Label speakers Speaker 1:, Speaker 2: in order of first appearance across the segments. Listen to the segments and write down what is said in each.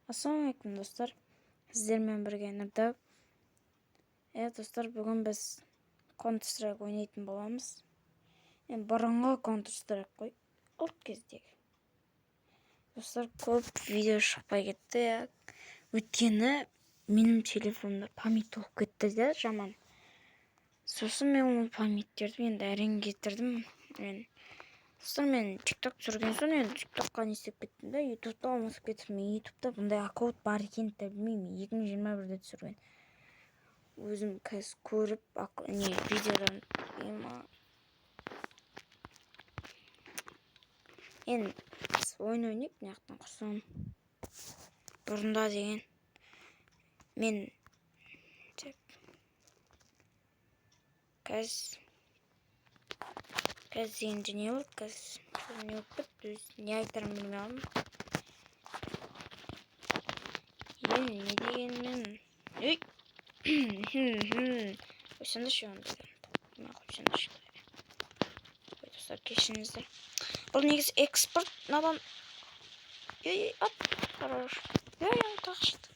Speaker 1: Ассалаумағалейкум достар, сіздермен бірге Нұрда. Достар, бүгін біз контр ойнайтын боламыз. Бұрынғы контр қой, ол кездегі. Достар, көп видео шықпай кетті. Өйткені менің телефонымда память толып кетті де, жаман. Сосын мен ол памяттерді енді әрең кетірдім. Достар, мен тикток түсірген соң, енді тиктокқа не істеп кеттім да, ютубта алмасып кеттім. Мен ютубта бұндай аккаунт бар екенін де білмеймін. 2021-де түсірген. Өзім қазір көріп, видеодан енді ойын ойнайық, мынаяқтан құрсам. Бұрында деген мен қазір енді не болды, қазір не болып кетті, не айтарым білмеймін. Не дегенмен қойсаңдаршы онда. Қойсаңдаршы. Достар, кешіріңіздер. Бұл негізі экспорт надан. Ат, хорош. Тақшыды.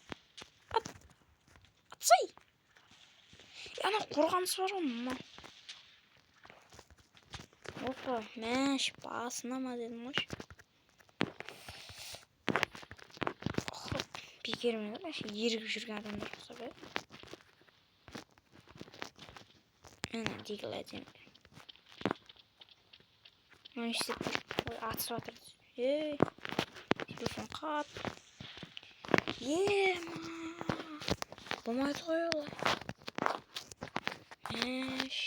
Speaker 1: Атсай. Ана қорғанысы бар ғой. Опа, мәш, басына ма дедім ғой. Бекермен ерігіп жүрген адамдар болса бе. Мен дегіл әдем. Мен істеп тұр. Атысып атыр. Телефон қат. Болмайды ғой олай. Мәш.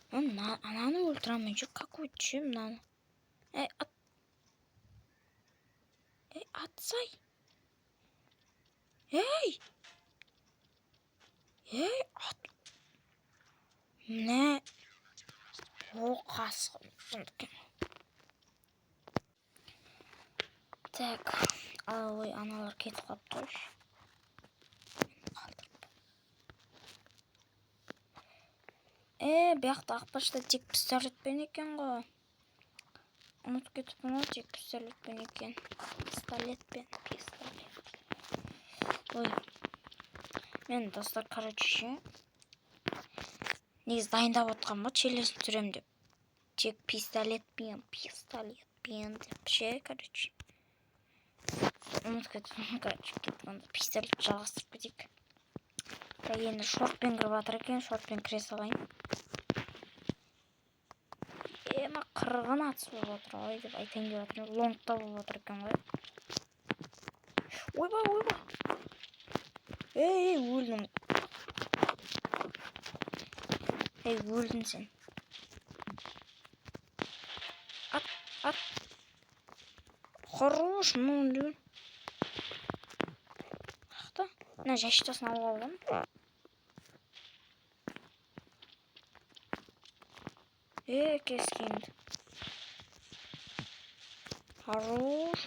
Speaker 1: Ананы өлтірамын жүр, какой чем наны. Атсай. Ат. Міне. Қасқым. Так, ой, аналар кетіп қалыпты. Бияқта ақпашта тек пистолетпен екен ғой. Ұмытып кетіппін ғой, тек пистолетпен екен. Пистолет. Ой. Мен достар, короче, негіз дайындап отқан ғой, челлендж түсірем деп. Тек пистолетпен деп ше, короче. Ұмытып кетіппін, короче, кетіп пистолет жалғастырып кетейік. Енді шортпен кіріп атыр екен, шортпен кіре салайын. Қырғын атыс болып отыр ғой деп айтайын деп отыр. Лонгта болып отыр екен ғой. Ойба. Өлдім. Өлдің сен. Ат. Хорош, мұның дөң. Қақта? Мына жәшіктасын алып алған. Кескенді. Хорош.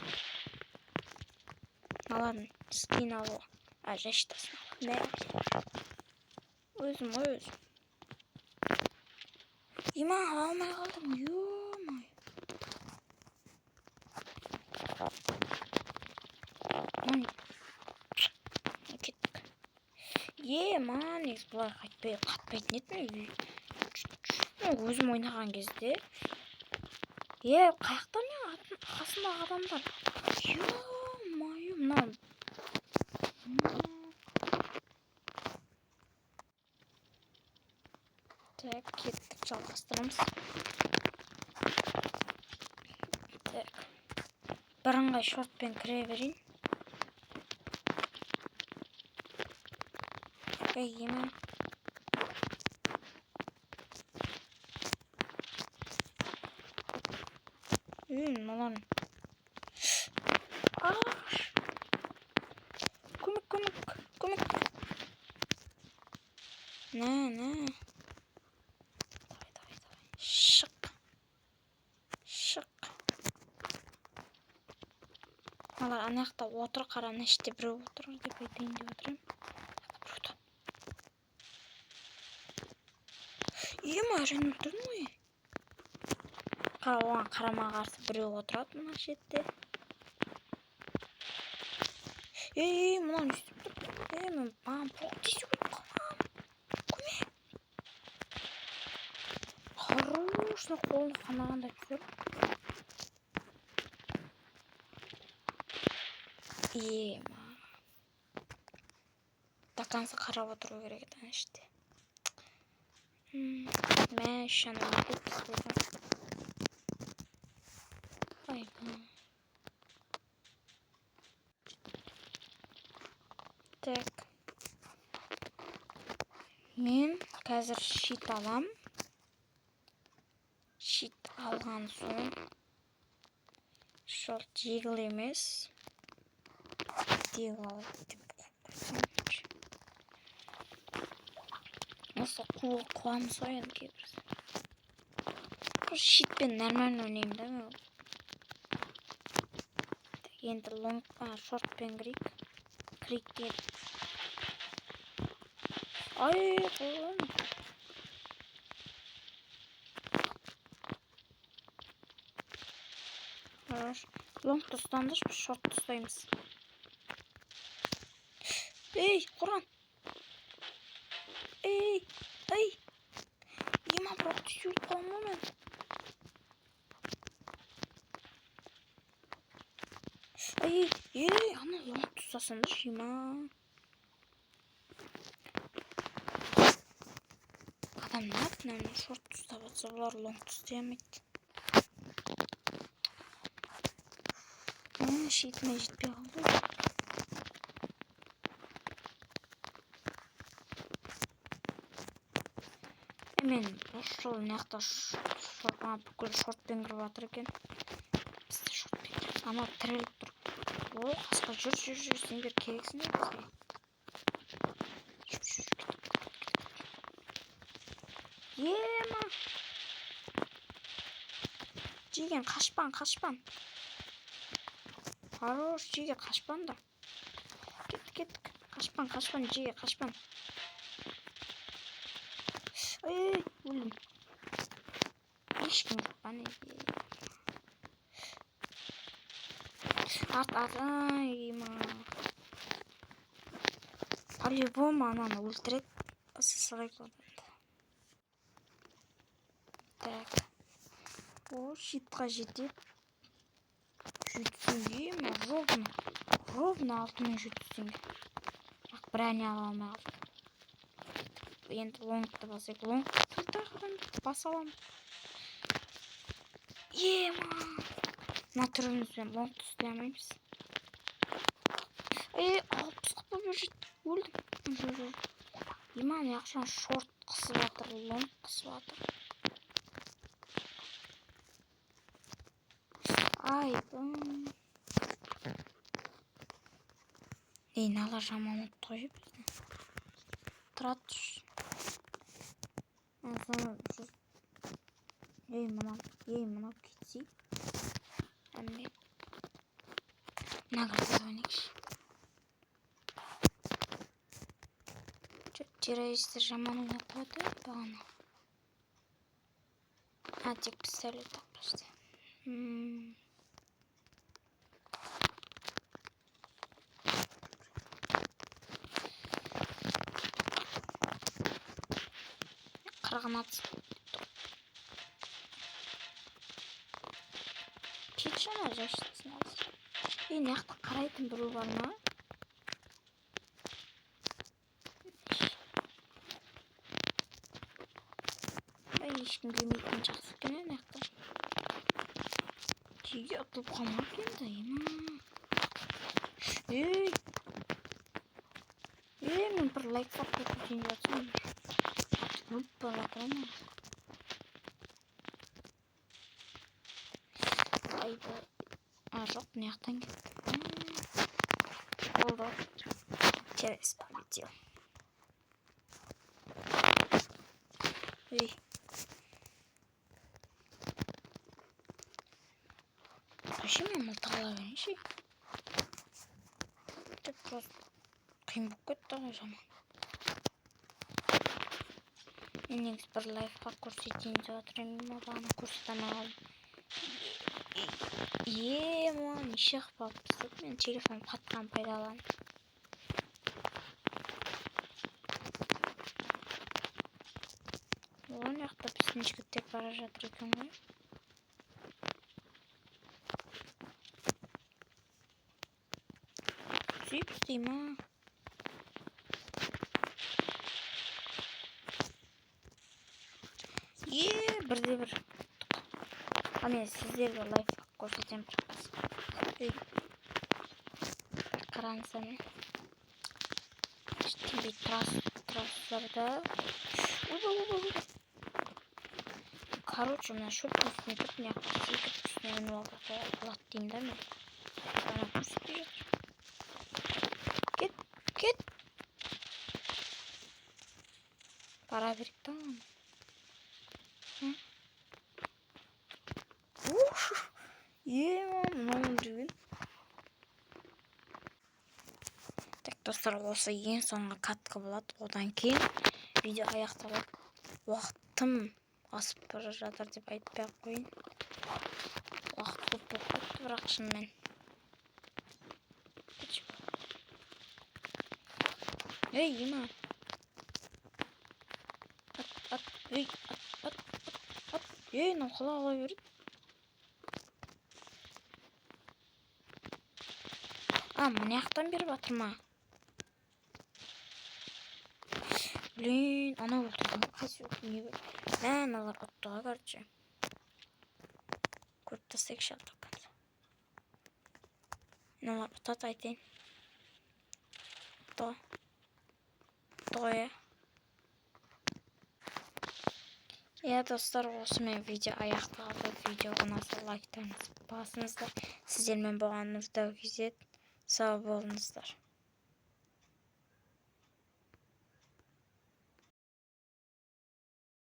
Speaker 1: Ладно, скин алып. Жәшіктасын алып. Өзім. Алмай қалдым, ё-май. Кеттік. Негіз бұлай қатпайтын етін. Өзім ойнаған кезде. Қаяқтан қасындағы адамдар. Ё-май, мынау. Так, кеттік, жалғастырамыз. Так. Бірыңғай шортпен кіре берейін. Емен. Малан. Көмек. Не. Давай. Шық. Малар анаяқта отыр, қараны іште біреу отыр деп айтайын деп отырым. Әрең өлтірдің ғой. оған қарама-қарсы біреу отырады мына шетте. Мынаны үстіп тұр. Мен маған бұлақ тиісу керек қалам. Көмек. Хорошно қолын қанағандай түсір. До конца қарап отыру керек еді іште. Мен шана көп қылдым. Так. Мен қазір шит алам. Шит алған соң шорт жегіл емес. Дегіл алайық деп қойсам. Осы қуамыз ғой енді кейбір. Шитпен нормально ойнаймын да мен. Енді шортпен крик деп. Қойған. Лонгты ұстандыш, біз шортты ұстаймыз. Құран. Ема бірақ түсіп қалма мен. Ана лонгты ұстасандыш, ема. Адамдар мына шортты ұстап отса, бұлар лонгты ұстай алмайды. Шетіме жетпей қалды. Мен осы жол мынаяқта бүкіл шортпен кіріп жатыр екен. Бізде шортпен кіріп. Ана тіреліп тұр. Қасқа жүр, сендер керексің бе? Ема! Жеген қашпан. Хорош, жеге қашпан да. Кеттік. Қашпан, жеге қашпан. Өлім. Ешкім жоқ бәне. Ема. По-любому ананы өлтіреді. Осы страйк болды. Так. Шитқа жетеді. Жүйтсің ема. Ровно 6000 жүйтсің. Бір әне ала алмай қалды. Енді лонгты басайық. Лонгты тағырын бас алам. Ема. Мына түрімізбен лонгты ұстай алмаймыз. 60 қыпы бір жет. Өлдім. Ема, яқшан шорт қысып атыр, лонг қысып атыр. Нала жаман ұтты ғой біздің. Тұрат түш. Мынау кетсей. Әмме. Нағырды ойнекші. Террористер жаман ойнатты өті бағана. Тек пистолет так просто. Қырғын атсып. Кетші ана жашытсын алсын. Неқті қарайтын бірі бар ма? Ешкім келмейтін жақсы екен неқті. Жеге ұтылып қалмақ енді, ема. Мен бір лайктап көтірген жатсам. Өліп бала тұрама. Жоқ, неқтен кетті. Болды. Терес полетел. Вообще мен мылтығала берейінші. Тек просто қиын болып кетті ғой жаман. Мен негіз бір лайфхак көрсетейін деп отырмын, бағана көрсете алмай қалдым. Маған неше қылып тастады. Мен телефон қатқан пайдаланып. Оған жақта біздің жігіттер бара жатыр екен ғой. Сүйіп істейма. Бірде бір. Мен сіздерге лайфхак көрсетемін бір қыз. Қараңыздар мен. Ештеңе трассаларда. Короче, мына шөптің үстіне тұрып, мына секіріп үстіне мініп алып алады деймін да мен. Ана көрсетпей жатыр. Кет. Бара берейік та. Мынауын жүрген. Так, достар, осы ең соңғы катқа болады. Одан кейін видео аяқталады. Уақытым асып бара жатыр деп айтпай ақ қойын. Уақыт көп болып кетті, бірақ шынымен. Ема. Ат. Мынау қалай ала береді? Мына жақтан беріп жатыр ма? Блин, анау өлтірдің қайсы не бар? Аналар Боттыға, короче. Көріп тастайық шалтаққанды. Аналар Боттыға айтайын. Тоя. Достар, осымен видео аяқталды. Видео ұнаса лайктарыңызды басыңыздар. Сіздермен болғанымызда кезет. Сау болыңыздар.